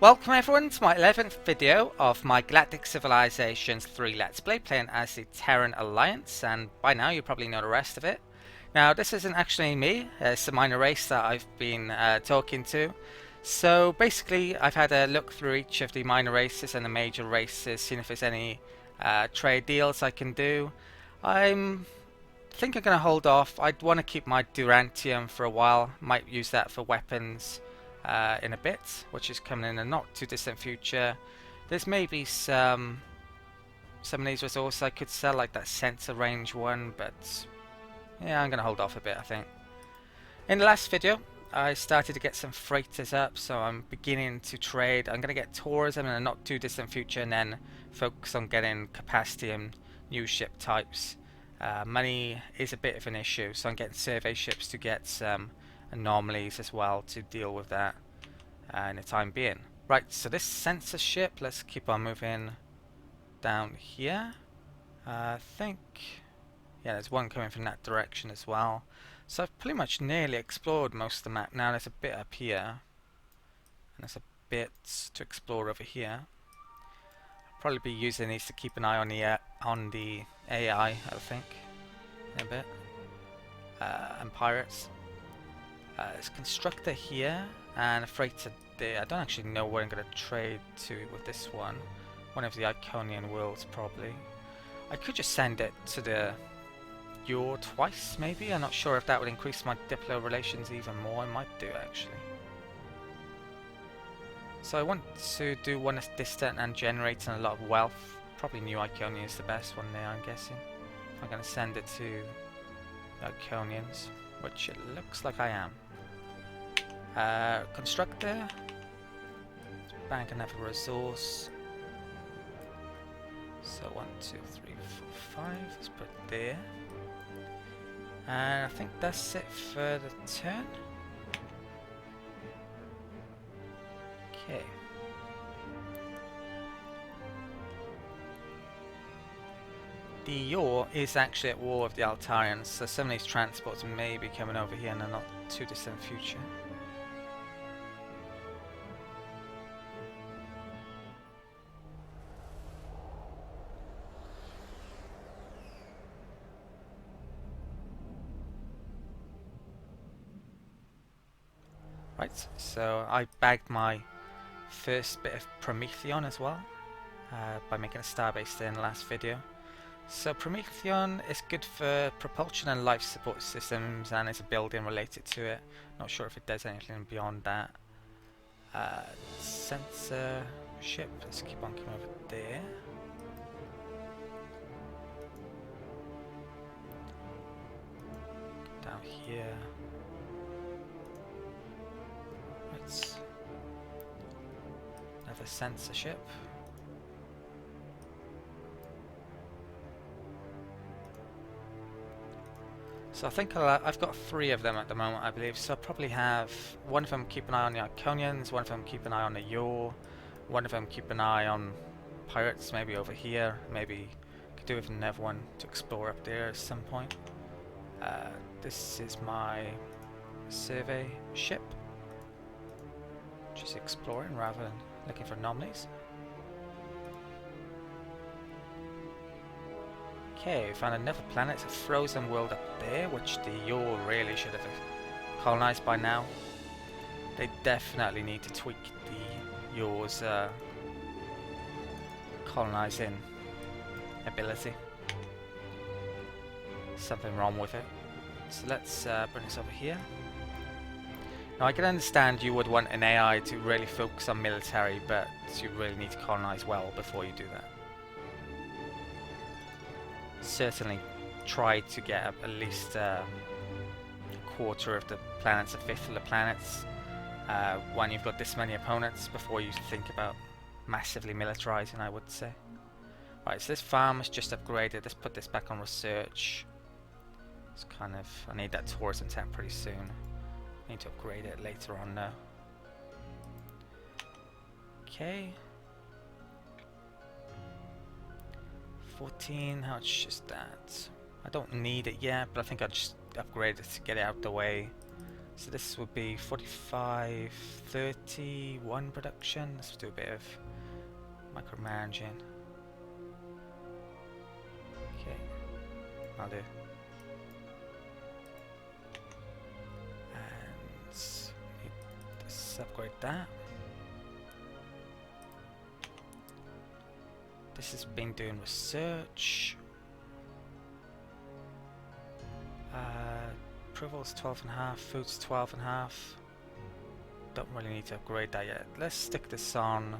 Welcome everyone to my 11th video of my Galactic Civilizations 3 Let's Play, playing as the Terran Alliance, and by now you probably know the rest of it. Now this isn't actually me, it's a minor race that I've been talking to. So basically I've had a look through each of the minor races and the major races, seeing if there's any trade deals I can do. I think I'm going to hold off. I'd want to keep my Durantium for a while, might use that for weapons in a bit, which is coming in a not too distant future. There's maybe some of these resources I could sell, like that sensor range one, but yeah, I'm going to hold off a bit, I think. In the last video, I started to get some freighters up, so I'm beginning to trade. I'm going to get tourism in a not too distant future and then focus on getting capacity and new ship types. Money is a bit of an issue, so I'm getting survey ships to get some anomalies as well to deal with that in the time being. Right, so this sensor ship, let's keep on moving down here. I think, yeah, there's one coming from that direction as well. So I've pretty much nearly explored most of the map now. There's a bit up here, and there's a bit to explore over here. I'll probably be using these to keep an eye on the AI, I think, in a bit, and pirates. There's a constructor here and a freighter there. I don't actually know where I'm going to trade to with this one. One of the Iconian worlds, probably. I could just send it to the Yor twice, maybe. I'm not sure if that would increase my Diplo relations even more. I might do, actually. So I want to do one that's distant and generating a lot of wealth. Probably New Iconian is the best one there, I'm guessing. If I'm going to send it to the Iconians, which it looks like I am. Constructor. Bank another resource. So 1, 2, 3, 4, 5. Let's put it there. And I think that's it for the turn. Okay. The Yor is actually at war with the Altarians, so some of these transports may be coming over here in a not too distant future. Right, so I bagged my first bit of Prometheon as well, by making a starbase there in the last video. So Prometheon is good for propulsion and life support systems, and it's a building related to it. Not sure if it does anything beyond that. Sensor ship, let's keep on coming over there. Down here. Right. Another sensor ship. So I think I've got 3 of them at the moment, I believe. So I'll probably have one of them keep an eye on the Iconians, one of them keep an eye on the Yor, one of them keep an eye on pirates, maybe over here. Maybe could do with another one to explore up there at some point. This is my survey ship, just exploring rather than looking for anomalies. Okay, we found another planet. It's a frozen world up there, which the Yor really should have colonized by now. They definitely need to tweak the Yor's colonizing ability. Something wrong with it. So let's bring this over here. Now I can understand you would want an AI to really focus on military, but you really need to colonize well before you do that. Certainly try to get up at least a quarter of the planets, a fifth of the planets, when you've got this many opponents, before you think about massively militarizing, I would say. Right, so this farm is just upgraded. Let's put this back on research. It's kind of, I need that tourism tent pretty soon. Need to upgrade it later on now. Okay. 14, how much is that? I don't need it yet, but I think I'll just upgrade it to get it out of the way. So this would be 45, 31 production. Let's do a bit of micromanaging. Okay, I'll do. And let's upgrade that. This has been doing research. Approval's 12.5, food's 12.5. Don't really need to upgrade that yet. Let's stick this on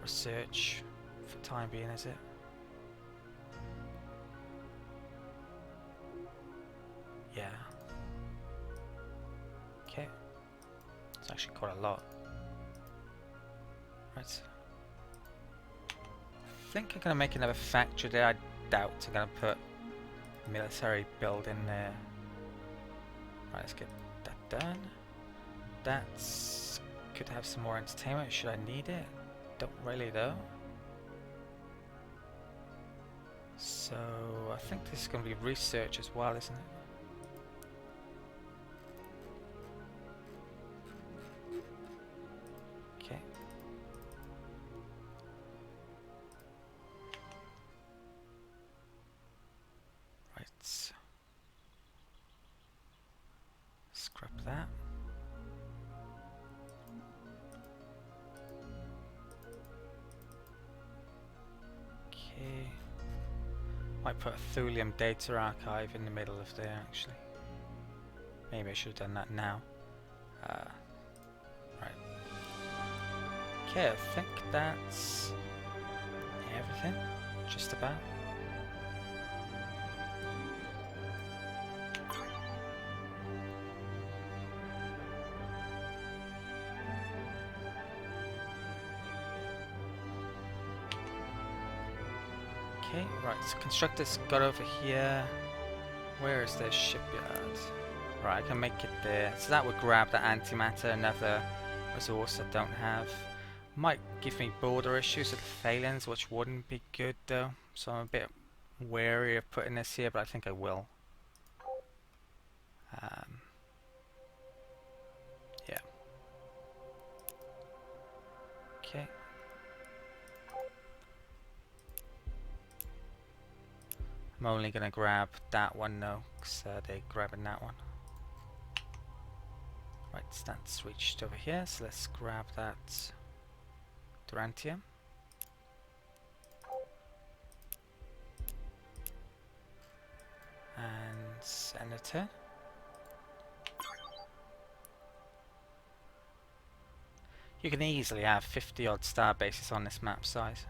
research for time being, is it? Yeah. Okay. It's actually quite a lot. Right. I think I'm gonna make another factory there. I doubt I'm gonna put military build in there. Right, let's get that done. That's could have some more entertainment. Should I need it? Don't really though. So I think this is going to be research as well, isn't it? Okay. Right. Scrap that. Okay. Might put a thulium data archive in the middle of there actually. Maybe I should have done that now. Right. Okay, I think that's everything. Just about. Okay, right, so constructors got over here. Where is their shipyard? Right, I can make it there. So that would grab the antimatter, another resource I don't have. Might give me border issues with the Phalans, which wouldn't be good though. So I'm a bit wary of putting this here, but I think I will. Yeah. Okay. I'm only gonna grab that one though, because they're grabbing that one. Right, so that's reached over here, so let's grab that Durantium. And Senator. You can easily have 50 odd star bases on this map size.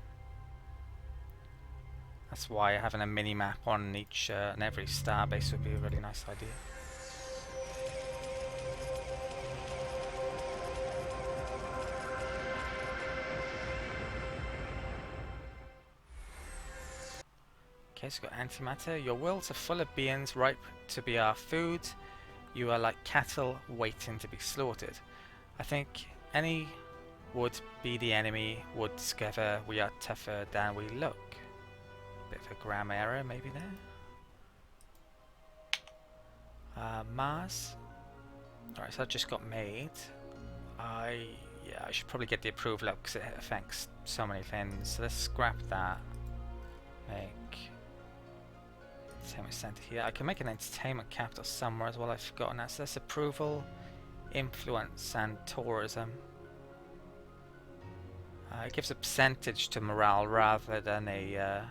That's why having a mini map on each and every star base would be a really nice idea. Okay, so we've got antimatter. Your worlds are full of beings ripe to be our food. You are like cattle waiting to be slaughtered. I think any would be the enemy would discover we are tougher than we look. Bit of a grammar error maybe there. Mars. Alright, so that just got made. I should probably get the approval up because it affects so many things. So let's scrap that. Make entertainment center here. I can make an entertainment capital somewhere as well. I've forgotten that. So that's approval, influence, and tourism. It gives a percentage to morale rather than a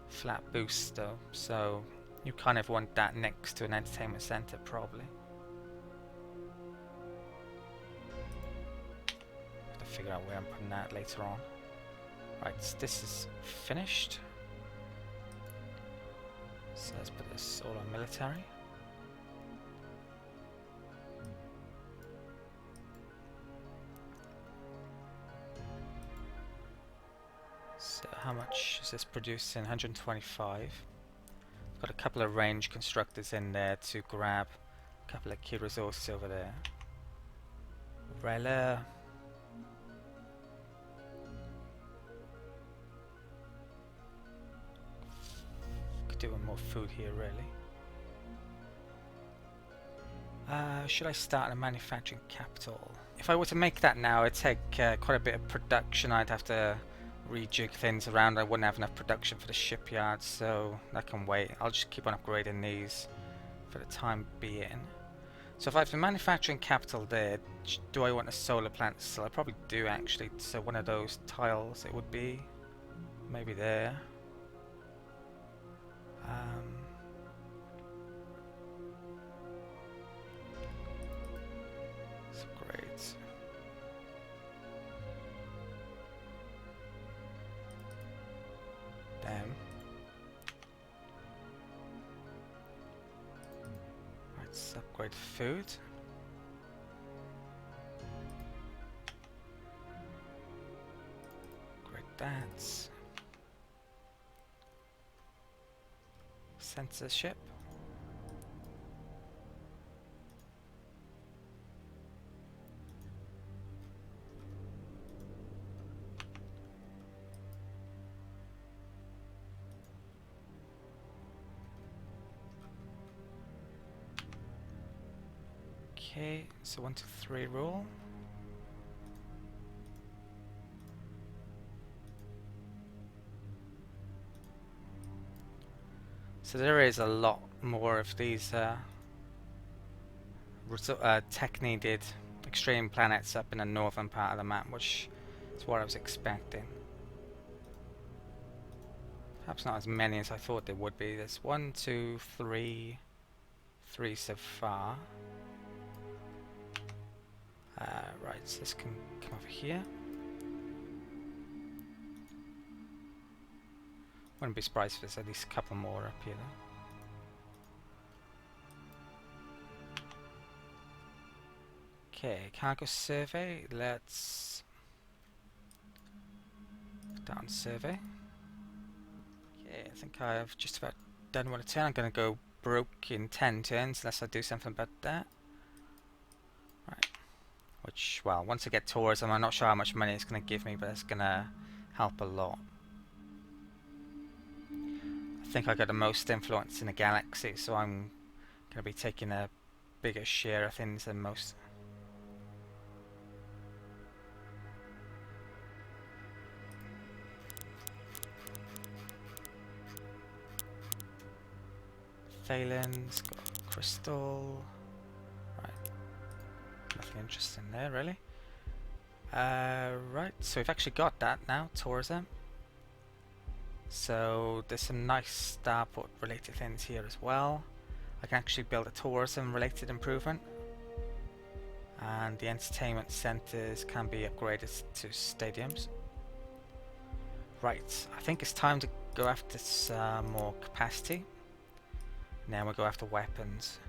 flat boost though, so you kind of want that next to an entertainment center probably. Have to figure out where I'm putting that later on. Right, so this is finished. So let's put this all on military. So how much is this producing? 125. Got a couple of range constructors in there to grab a couple of key resources over there. Rella. Could do with more food here really. Should I start a manufacturing capital? If I were to make that now, it'd take quite a bit of production. I'd have to rejig things around. I wouldn't have enough production for the shipyard, so that can wait. I'll just keep on upgrading these for the time being. So if I have the manufacturing capital there, do I want a solar plant still? I probably do actually. So one of those tiles it would be. Maybe there. That's great. Damn. Let's upgrade food. Upgrade that. Censorship. Okay, so 1, 2, 3 rule. So there is a lot more of these tech needed extreme planets up in the northern part of the map, which is what I was expecting. Perhaps not as many as I thought there would be. There's 1, 2, 3, 3 so far. Right, so this can come over here. Wouldn't be surprised if there's at least a couple more up here though. Okay, cargo survey. Let's put that on survey. Okay, I think I've just about done one a turn. I'm going to go broke in 10 turns unless I do something about that. Right. Which, well, once I get tourism, I'm not sure how much money it's going to give me, but it's going to help a lot. I think I got the most influence in the galaxy, so I'm going to be taking a bigger share of things than most. Thalen's got crystal. Right. Nothing interesting there, really. Right, so we've actually got that now, tourism. So there's some nice starport related things here as well. I can actually build a tourism related improvement. And the entertainment centres can be upgraded to stadiums. Right, I think it's time to go after some more capacity. Now we'll go after weapons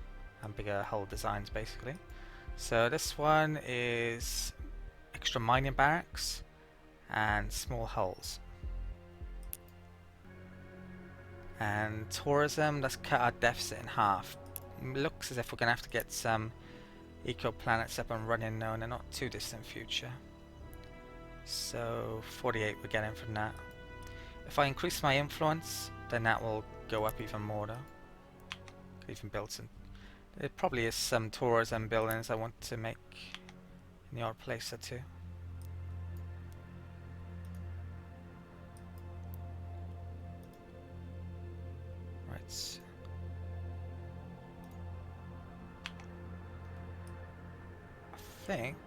and bigger hull designs basically. So this one is extra mining barracks and small hulls. And tourism, let's cut our deficit in half. Looks as if we're going to have to get some eco-planets up and running now in the not too distant future. So 48 we're getting from that. If I increase my influence, then that will go up even more though. Even build some. There probably is some tourism buildings I want to make in the odd place or two. Right. I think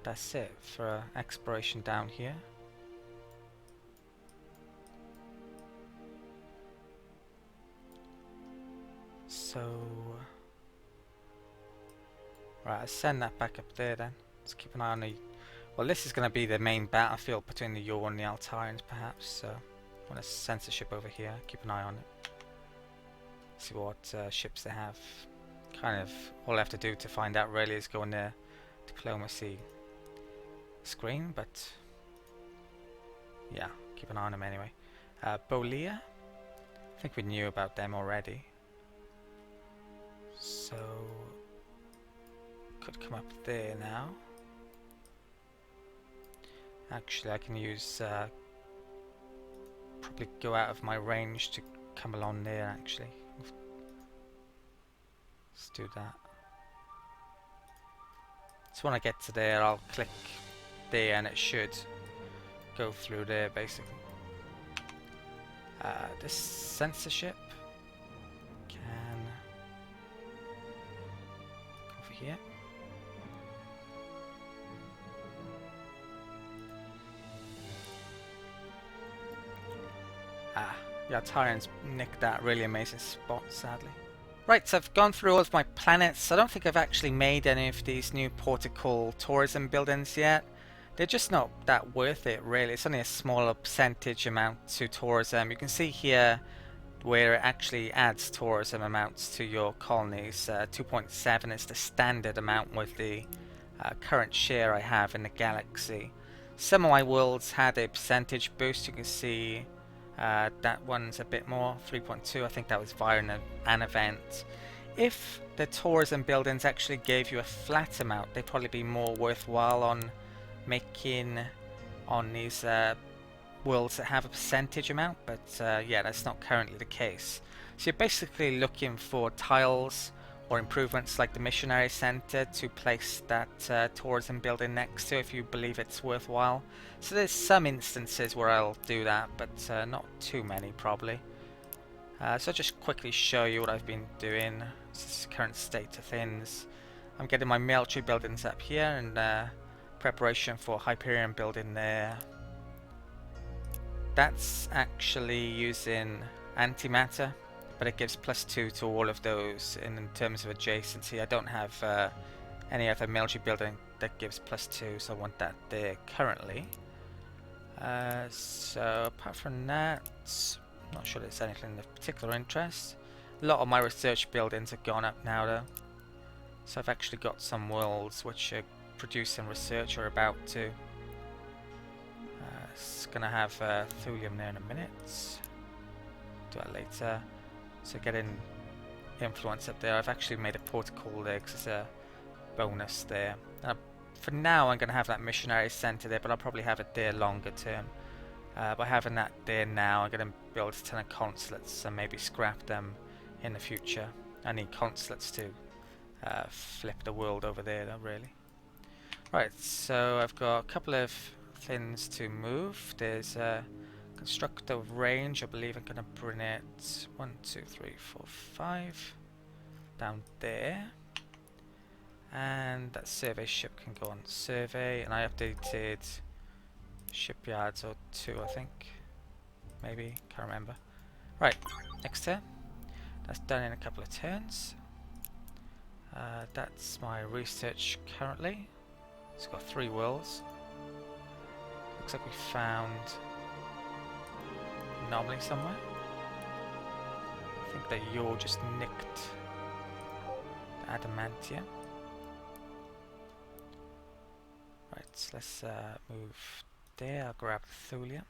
that's it for exploration down here. So, right, I'll send that back up there then. Let's keep an eye on the... Well, this is going to be the main battlefield between the Yor and the Altarians, perhaps, so... I want a censorship over here, keep an eye on it. See what ships they have. Kind of, all I have to do to find out really is go on the diplomacy screen, but... Yeah, keep an eye on them anyway. Bolia? I think we knew about them already. So, could come up there now. Actually, I can use, probably go out of my range to come along there actually. Let's do that. So when I get to there, I'll click there and it should go through there basically. This censorship can go over here. Yeah, Tyrants nicked that really amazing spot, sadly. Right, so I've gone through all of my planets. I don't think I've actually made any of these new portical tourism buildings yet. They're just not that worth it, really. It's only a smaller percentage amount to tourism. You can see here where it actually adds tourism amounts to your colonies. 2.7 is the standard amount with the current share I have in the galaxy. Some of my worlds had a percentage boost. You can see that one's a bit more, 3.2. I think that was via an event. If the tourism buildings actually gave you a flat amount, they'd probably be more worthwhile on making on these worlds that have a percentage amount, but yeah, that's not currently the case. So you're basically looking for tiles or improvements like the missionary center to place that tourism building next to if you believe it's worthwhile. So there's some instances where I'll do that, but not too many probably. So I'll just quickly show you what I've been doing. This is the current state of things. I'm getting my military buildings up here and preparation for Hyperion building there. That's actually using antimatter, but it gives +2 to all of those in terms of adjacency. I don't have any other military building that gives +2, so I want that there currently. So apart from that, I'm not sure there's anything of particular interest. A lot of my research buildings have gone up now though. So I've actually got some worlds which are producing research or about to. It's gonna have thulium there in a minute. Do that later. So getting influence up there. I've actually made a portical there because it's a bonus there. For now I'm going to have that missionary center there, but I'll probably have it there longer term. By having that there now, I'm going to build a ton of consulates and maybe scrap them in the future. I need consulates to flip the world over there though, really. Right, so I've got a couple of things to move. There's a constructor range. I believe I'm going to bring it 1, 2, 3, 4, 5 down there, and that survey ship can go on survey. And I updated shipyards or 2, I think, maybe, can't remember. Right, next turn. That's done in a couple of turns. That's my research currently. It's got 3 worlds. Looks like we found an anomaly somewhere. I think that Yor just nicked the adamantium. Right, so let's move there. I'll grab the thulium.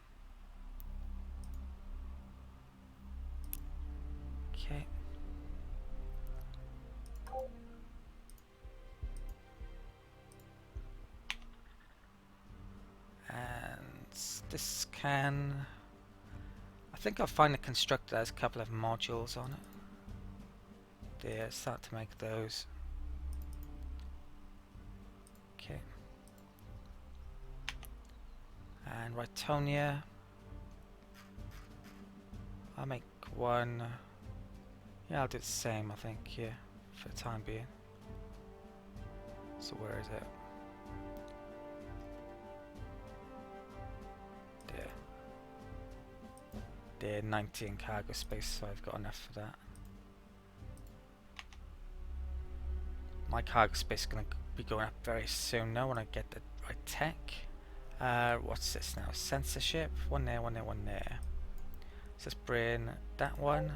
Okay. And this can... I think I'll find a constructor that has a couple of modules on it. There, start to make those. Okay. And Ritonia. I'll make one. Yeah, I'll do the same, I think, here, for the time being. So where is it? There, 19 cargo space, so I've got enough for that. My cargo space is going to be going up very soon now when I get the right tech. What's this now? Censorship. One there, one there, one there. So let's bring that one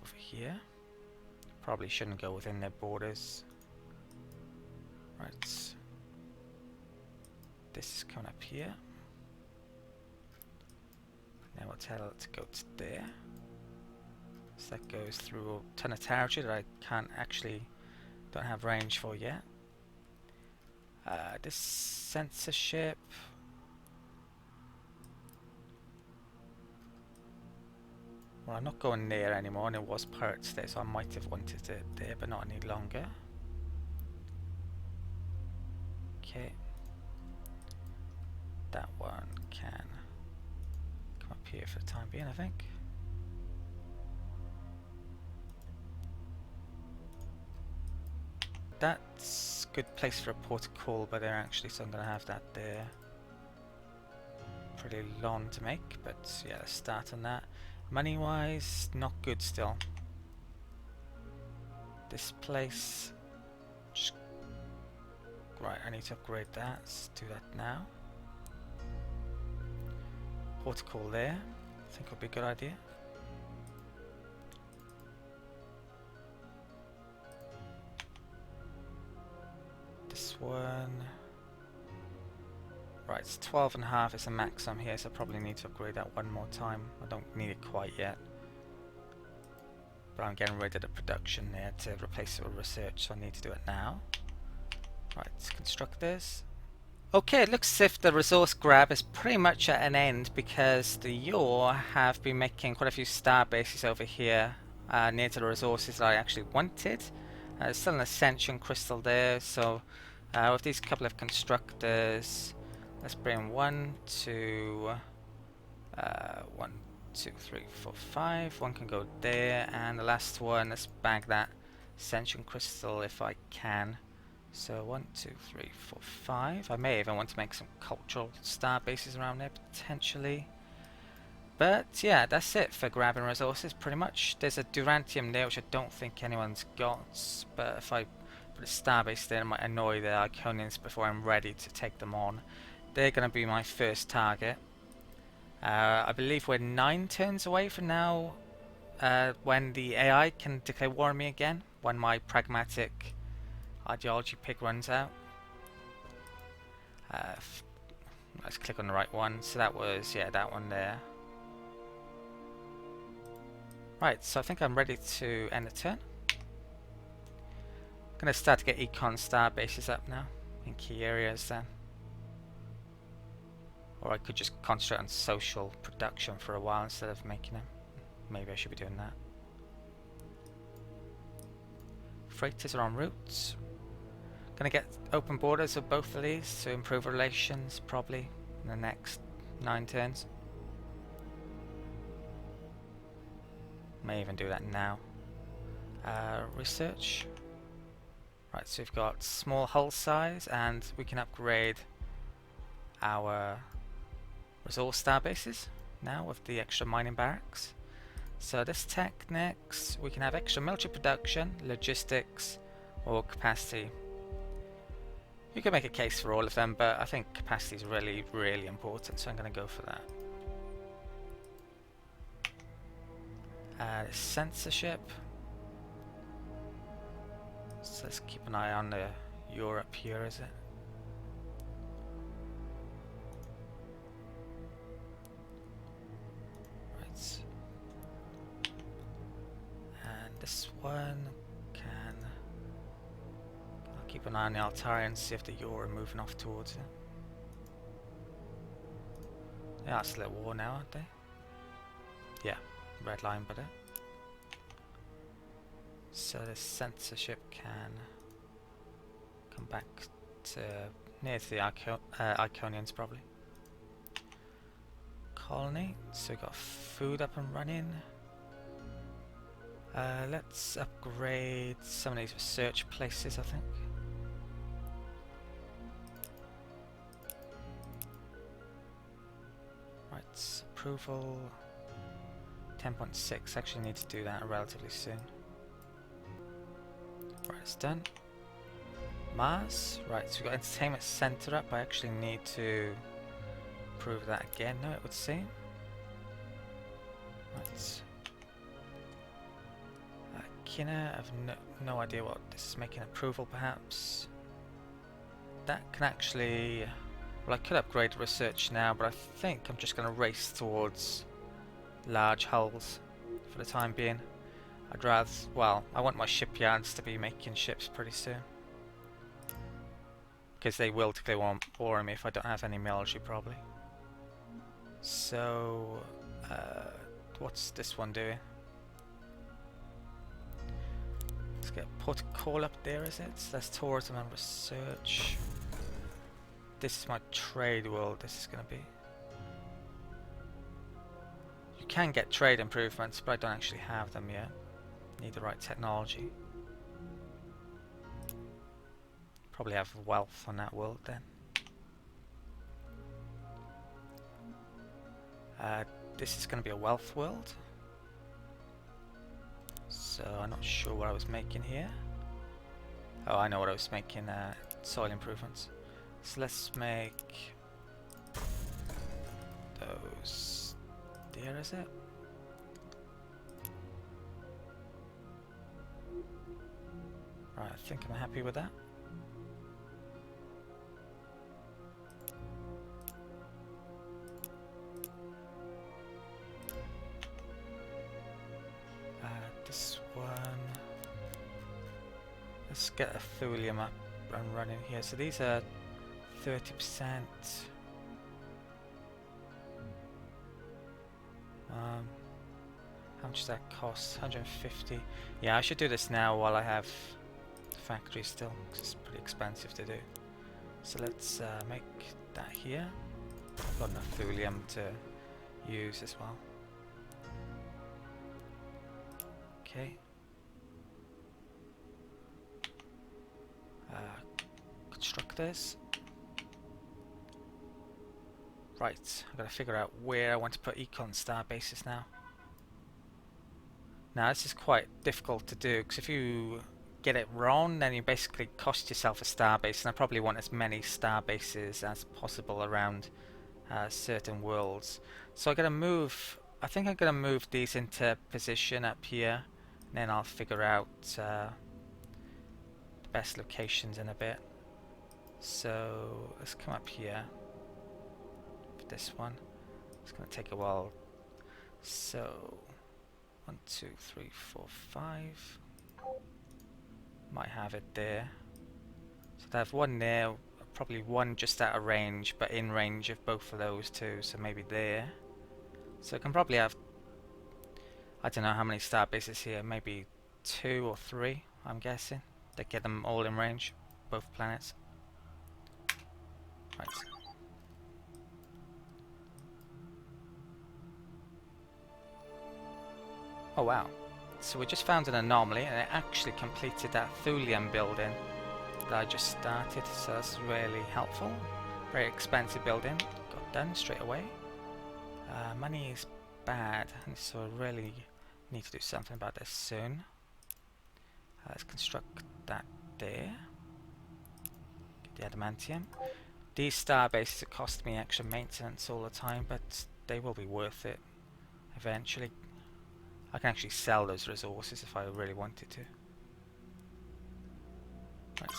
over here. Probably shouldn't go within their borders. Right. This is coming up here. Now we'll tell it to go to there. So that goes through a ton of territory that I don't have range for yet. This censorship. Well, I'm not going near anymore, and it was pirates there, so I might have wanted it there, but not any longer. Okay. That one can come up here for the time being, I think. That's a good place for a port of call, but they're actually, so I'm going to have that there. Pretty long to make, but yeah, let's start on that. Money wise, not good still. This place, just right, I need to upgrade that. Let's do that now. Port of call there, I think would be a good idea. This one. Right, it's 12.5 is the max I'm here, so I probably need to upgrade that one more time. I don't need it quite yet. But I'm getting rid of the production there to replace it with research, so I need to do it now. Right, let's construct this. Okay, it looks as if the resource grab is pretty much at an end because the Yor have been making quite a few star bases over here near to the resources that I actually wanted. There's still an Ascension crystal there, so with these couple of constructors, let's bring 1, 2, 1, 2, 3, 4, 5. One can go there, and the last one, let's bag that Ascension crystal if I can. So 1, 2, 3, 4, 5. I may even want to make some cultural star bases around there potentially. But yeah, that's it for grabbing resources pretty much. There's a Durantium there which I don't think anyone's got, but if I put a star base there, it might annoy the Iconians before I'm ready to take them on. They're going to be my first target. I believe we're 9 turns away from now when the AI can declare war on me again, when my pragmatic ideology pick runs out. Let's click on the right one. So that was, yeah, that one there. Right, so I think I'm ready to end the turn. I'm going to start to get econ star bases up now in key areas then. Or I could just concentrate on social production for a while instead of making them. Maybe I should be doing that. Freighters are en route. Gonna get open borders of both of these to improve relations probably in the next 9 turns. May even do that now. Research. Right, so we've got small hull size, and we can upgrade our resource star bases now with the extra mining barracks. So this tech next, we can have extra military production, logistics, or capacity. You can make a case for all of them, but I think capacity is really, really important, so I'm going to go for that. Censorship. So let's keep an eye on the Europe here, is it? Right. And this one can... I'll keep an eye on the Altarians and see if the Euro are moving off towards it. Yeah, it's still at war now, aren't they? Yeah, red line, but so the censorship can come back to near to the Iconians probably. Colony, so we got food up and running. Let's upgrade some of these research places, I think. Right, approval 10.6. Actually need to do that relatively soon. Right, it's done. Mars. Right, so we've got entertainment center up. I actually need to prove that again now, it would seem. Right. Kina, I have no idea what this is making approval perhaps. That can actually... Well, I could upgrade research now, but I think I'm just going to race towards large hulls for the time being. I'd rather, well, I want my shipyards to be making ships pretty soon. Because they will declare war on me if I don't have any military, probably. So, What's this one doing? Let's get port call up there, is it? So that's tourism and research. This is my trade world. This is going to be. You can get trade improvements, but I don't actually have them yet. Need the right technology. Probably have wealth on that world then. This is going to be a wealth world. So I'm not sure what I was making here. Oh, I know what I was making, soil improvements. So let's make those there, is it? Right, I think I'm happy with that. This one. Let's get a thulium up and running here. So these are 30%. How much does that cost? 150. Yeah, I should do this now while I have the factory still, because it's pretty expensive to do. So let's make that here. I've got enough thulium to use as well. Okay. Constructors. Right, I've got to figure out where I want to put econ star bases now. Now this is quite difficult to do, because if you get it wrong, then you basically cost yourself a star base, and I probably want as many star bases as possible around certain worlds. So I'm going to move, I think I'm going to move these into position up here, and then I'll figure out the best locations in a bit. So let's come up here for this one. It's going to take a while. So 1, 2, 3, 4, 5. Might have it there. So I have one there, probably one just out of range, but in range of both of those two, so maybe there. So I can probably have, I don't know how many star bases here, maybe 2 or 3, I'm guessing. They get them all in range, both planets. Right. Oh wow. So we just found an anomaly and it actually completed that thulium building that I just started, so that's really helpful. Very expensive building, got done straight away. Money is bad, and so I really need to do something about this soon. Let's construct that there. Get the adamantium. These star bases cost me extra maintenance all the time, but they will be worth it eventually. I can actually sell those resources if I really wanted to. Right.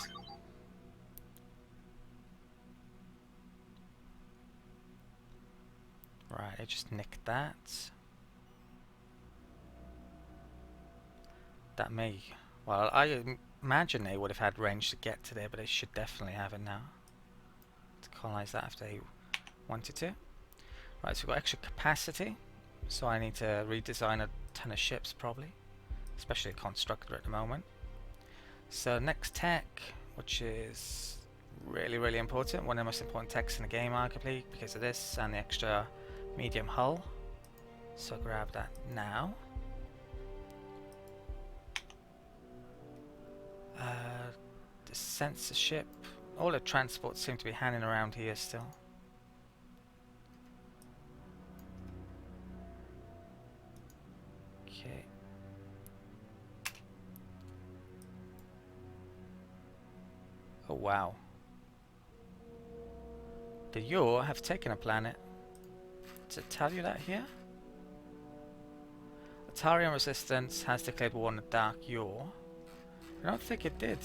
Right, I just nicked that. That may... Well, I imagine they would have had range to get to there, but they should definitely have it now. To colonize that if they wanted to. Right, so we've got extra capacity. So I need to redesign a ton of ships probably. Especially a constructor at the moment. So next tech, which is really important. One of the most important techs in the game arguably, because of this and the extra medium hull. So grab that now. The censorship. All the transports seem to be hanging around here still. Okay. Oh wow. The Yor have taken a planet. Does it tell you that here? Atarian Resistance has declared war on the Dark Yor. I don't think it did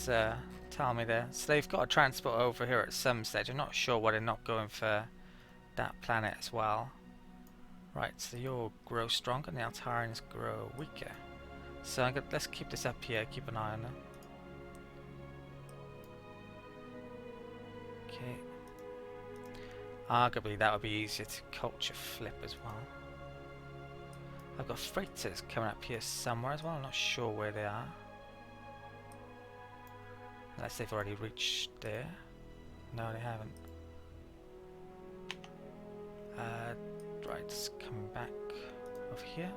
tell me there. So they've got a transport over here at some stage. I'm not sure why they're not going for that planet as well. Right, so the Yor grow stronger and the Altarians grow weaker. So let's keep this up here, keep an eye on them. Okay. Arguably that would be easier to culture flip as well. I've got freighters coming up here somewhere as well. I'm not sure where they are. Unless they've already reached there. No, they haven't. Right, it's coming back over here.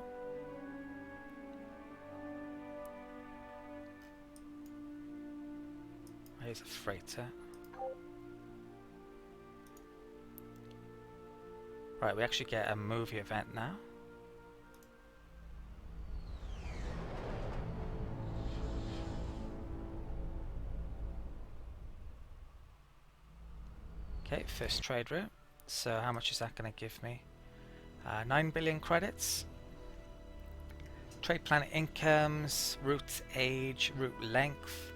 Here's a freighter. Right, we actually get a movie event now. Okay, first trade route. So how much is that going to give me? 9 billion credits. Trade planet incomes, route age, route length,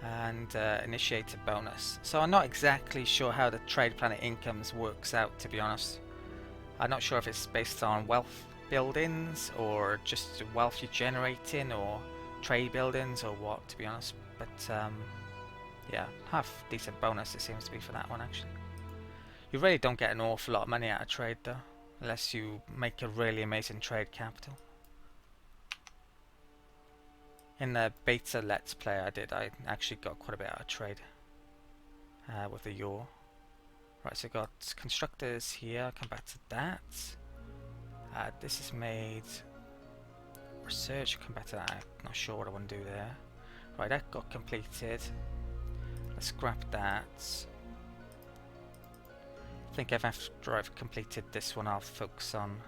and initiator bonus. So I'm not exactly sure how the trade planet incomes works out, to be honest. I'm not sure if it's based on wealth buildings or just wealth you're generating or trade buildings or what, to be honest. But yeah, half decent bonus it seems to be for that one actually. You really don't get an awful lot of money out of trade though, unless you make a really amazing trade capital. In the beta let's play I actually got quite a bit out of trade with the yaw. Right, so I've got constructors here, I'll come back to that. This is made research, I'll come back to that, I'm not sure what I want to do there. Right, that got completed. Let's scrap that. I think after I've completed this one I'll focus on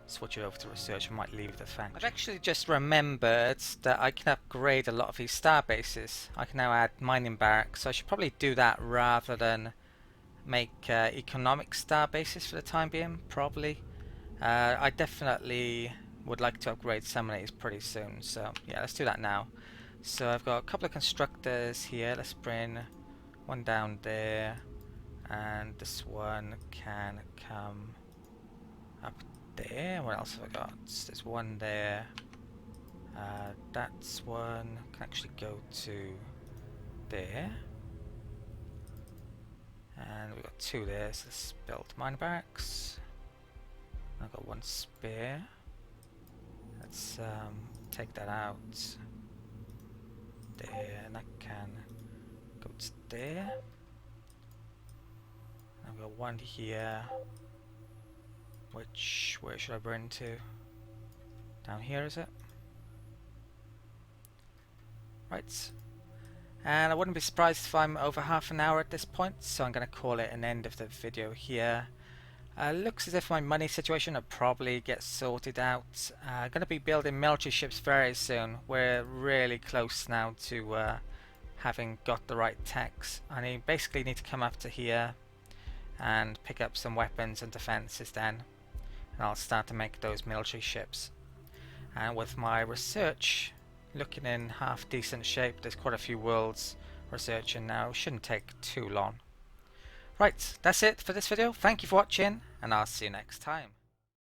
switch it over to research. I might leave the factory. I've actually just remembered that I can upgrade a lot of these star bases. I can now add mining barracks, so I should probably do that rather than make economic star bases for the time being, probably. I definitely would like to upgrade some of these pretty soon, so yeah, let's do that now. So I've got a couple of constructors here. Let's bring one down there, and this one can come up there. What else have I got? There's one there. That's one can actually go to there, and we've got two there. So let's build mine barracks. I've got one spare. Let's take that out there, and that can go to there. I've got one here. Where should I bring to? Down here, is it? Right. And I wouldn't be surprised if I'm over half an hour at this point, so I'm going to call it an end of the video here. Looks as if my money situation will probably get sorted out. I'm going to be building military ships very soon. We're really close now to having got the right techs. I basically need to come up to here and pick up some weapons and defences then. And I'll start to make those military ships. And with my research looking in half decent shape, there's quite a few worlds researching now. Shouldn't take too long. Right, that's it for this video. Thank you for watching, and I'll see you next time.